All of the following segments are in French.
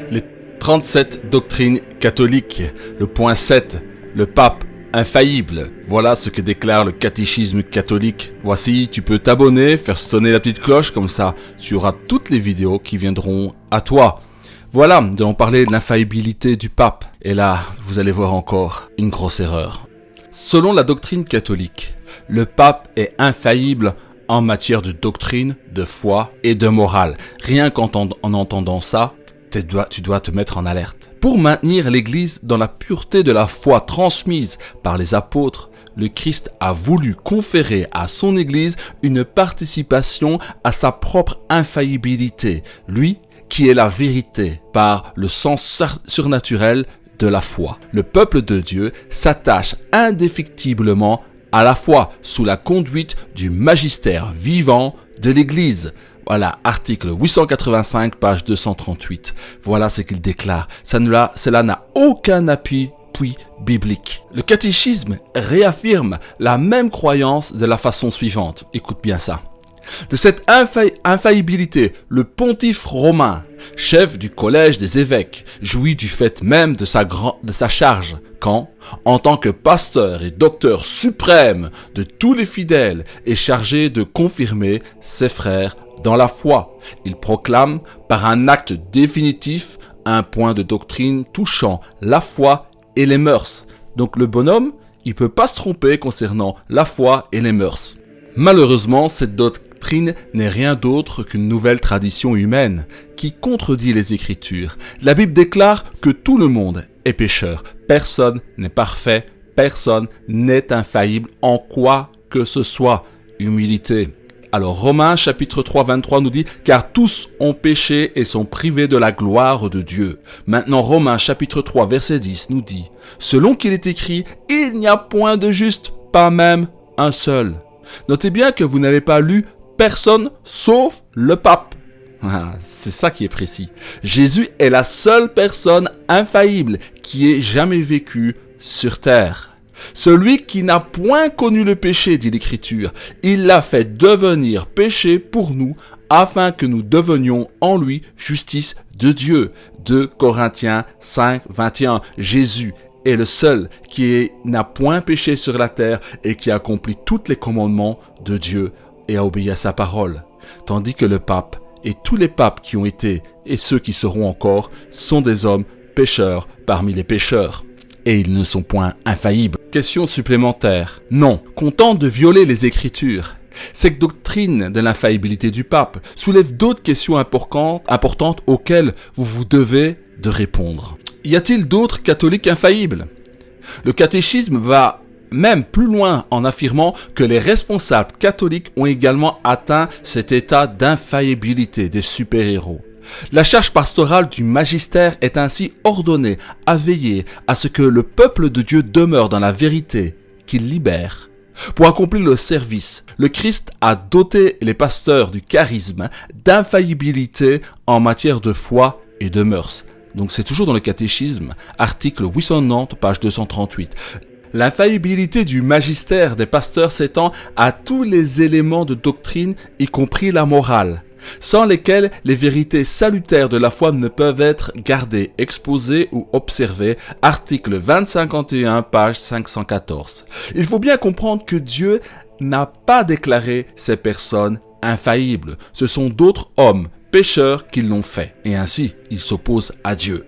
Les 37 doctrines catholiques. Le point 7, le pape infaillible. Voilà ce que déclare le catéchisme catholique. Voici, tu peux t'abonner, faire sonner la petite cloche, comme ça tu auras toutes les vidéos qui viendront à toi. Voilà, nous allons parler de l'infaillibilité du pape. Et là, vous allez voir encore une grosse erreur. Selon la doctrine catholique, le pape est infaillible en matière de doctrine, de foi et de morale. Rien qu'en entendant ça, tu dois te mettre en alerte. Pour maintenir l'Église dans la pureté de la foi transmise par les apôtres, le Christ a voulu conférer à son Église une participation à sa propre infaillibilité, lui qui est la vérité, par le sens surnaturel de la foi. Le peuple de Dieu s'attache indéfectiblement à la foi sous la conduite du magistère vivant de l'Église. Voilà, article 885, page 238. Voilà ce qu'il déclare. Cela n'a aucun appui biblique. Le catéchisme réaffirme la même croyance de la façon suivante. Écoute bien ça. De cette infaillibilité, le pontife romain, chef du collège des évêques, jouit du fait même de sa charge, quand, en tant que pasteur et docteur suprême de tous les fidèles, est chargé de confirmer ses frères dans la foi. Il proclame par un acte définitif un point de doctrine touchant la foi et les mœurs. Donc le bonhomme, il peut pas se tromper concernant la foi et les mœurs. Malheureusement, cette doctrine n'est rien d'autre qu'une nouvelle tradition humaine qui contredit les Écritures. La Bible déclare que tout le monde est pécheur. Personne n'est parfait, personne n'est infaillible en quoi que ce soit. Humilité. Alors Romains chapitre 3, 23 nous dit « Car tous ont péché et sont privés de la gloire de Dieu ». Maintenant Romains chapitre 3, verset 10 nous dit « Selon qu'il est écrit, il n'y a point de juste, pas même un seul ». Notez bien que vous n'avez pas lu personne sauf le pape. C'est ça qui est précis. Jésus est la seule personne infaillible qui ait jamais vécu sur terre. Celui qui n'a point connu le péché, dit l'Écriture, il l'a fait devenir péché pour nous, afin que nous devenions en lui justice de Dieu. 2 Corinthiens 5, 21. Jésus est le seul qui n'a point péché sur la terre et qui a accompli tous les commandements de Dieu et a obéi à sa parole. Tandis que le pape et tous les papes qui ont été et ceux qui seront encore sont des hommes pécheurs parmi les pécheurs. Et ils ne sont point infaillibles. Question supplémentaire. Non, content de violer les Écritures. Cette doctrine de l'infaillibilité du pape soulève d'autres questions importantes auxquelles vous devez de répondre. Y a-t-il d'autres catholiques infaillibles? Le catéchisme va même plus loin en affirmant que les responsables catholiques ont également atteint cet état d'infaillibilité des super-héros. La charge pastorale du magistère est ainsi ordonnée à veiller à ce que le peuple de Dieu demeure dans la vérité qu'il libère. Pour accomplir le service, le Christ a doté les pasteurs du charisme d'infaillibilité en matière de foi et de mœurs. Donc c'est toujours dans le catéchisme, article 890, page 238. L'infaillibilité du magistère des pasteurs s'étend à tous les éléments de doctrine, y compris la morale, sans lesquels les vérités salutaires de la foi ne peuvent être gardées, exposées ou observées. Article 2051, page 514. Il faut bien comprendre que Dieu n'a pas déclaré ces personnes infaillibles. Ce sont d'autres hommes pécheurs qui l'ont fait. Et ainsi, ils s'opposent à Dieu.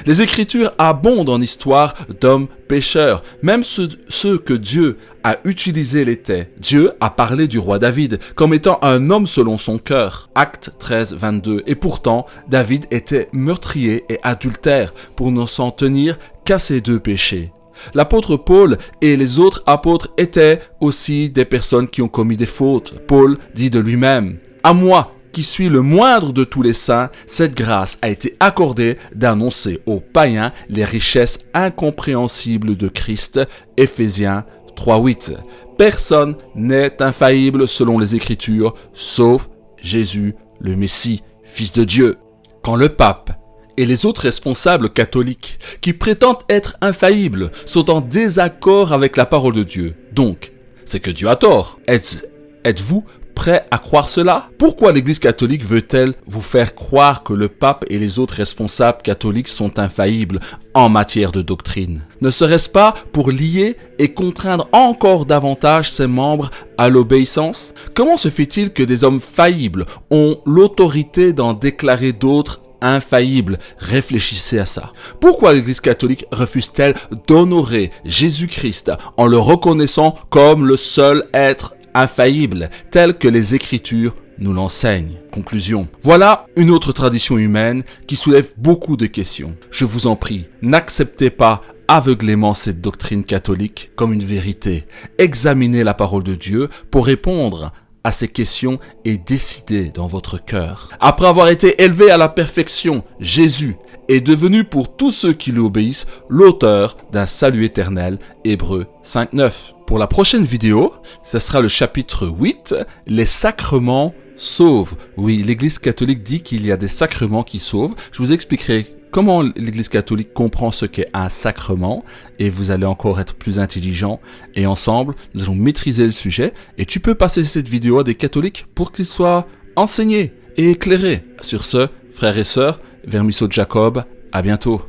Les Écritures abondent en histoires d'hommes pécheurs. Même ceux que Dieu a utilisés l'étaient. Dieu a parlé du roi David comme étant un homme selon son cœur. Acte 13, 22. Et pourtant, David était meurtrier et adultère pour ne s'en tenir qu'à ces deux péchés. L'apôtre Paul et les autres apôtres étaient aussi des personnes qui ont commis des fautes. Paul dit de lui-même « À moi, qui suis le moindre de tous les saints, cette grâce a été accordée d'annoncer aux païens les richesses incompréhensibles de Christ. » Éphésiens 3:8. Personne n'est infaillible selon les Écritures, sauf Jésus, le Messie, Fils de Dieu. Quand le pape et les autres responsables catholiques qui prétendent être infaillibles sont en désaccord avec la parole de Dieu, donc c'est que Dieu a tort. Êtes-vous prêt à croire cela? Pourquoi l'Église catholique veut-elle vous faire croire que le pape et les autres responsables catholiques sont infaillibles en matière de doctrine? Ne serait-ce pas pour lier et contraindre encore davantage ses membres à l'obéissance? Comment se fait-il que des hommes faillibles ont l'autorité d'en déclarer d'autres infaillible? Réfléchissez à ça. Pourquoi l'Église catholique refuse-t-elle d'honorer Jésus-Christ en le reconnaissant comme le seul être infaillible, tel que les Écritures nous l'enseignent? Conclusion. Voilà une autre tradition humaine qui soulève beaucoup de questions. Je vous en prie, n'acceptez pas aveuglément cette doctrine catholique comme une vérité. Examinez la parole de Dieu pour répondre à ces questions et décidez dans votre cœur. Après avoir été élevé à la perfection, Jésus est devenu pour tous ceux qui lui obéissent l'auteur d'un salut éternel. Hébreux 5:9. Pour la prochaine vidéo, ce sera le chapitre 8, les sacrements sauvent. Oui, l'Église catholique dit qu'il y a des sacrements qui sauvent. Je vous expliquerai comment l'Église catholique comprend ce qu'est un sacrement et vous allez encore être plus intelligent et ensemble, nous allons maîtriser le sujet et tu peux passer cette vidéo à des catholiques pour qu'ils soient enseignés et éclairés. Sur ce, frères et sœurs, Vermisseau de Jacob, à bientôt.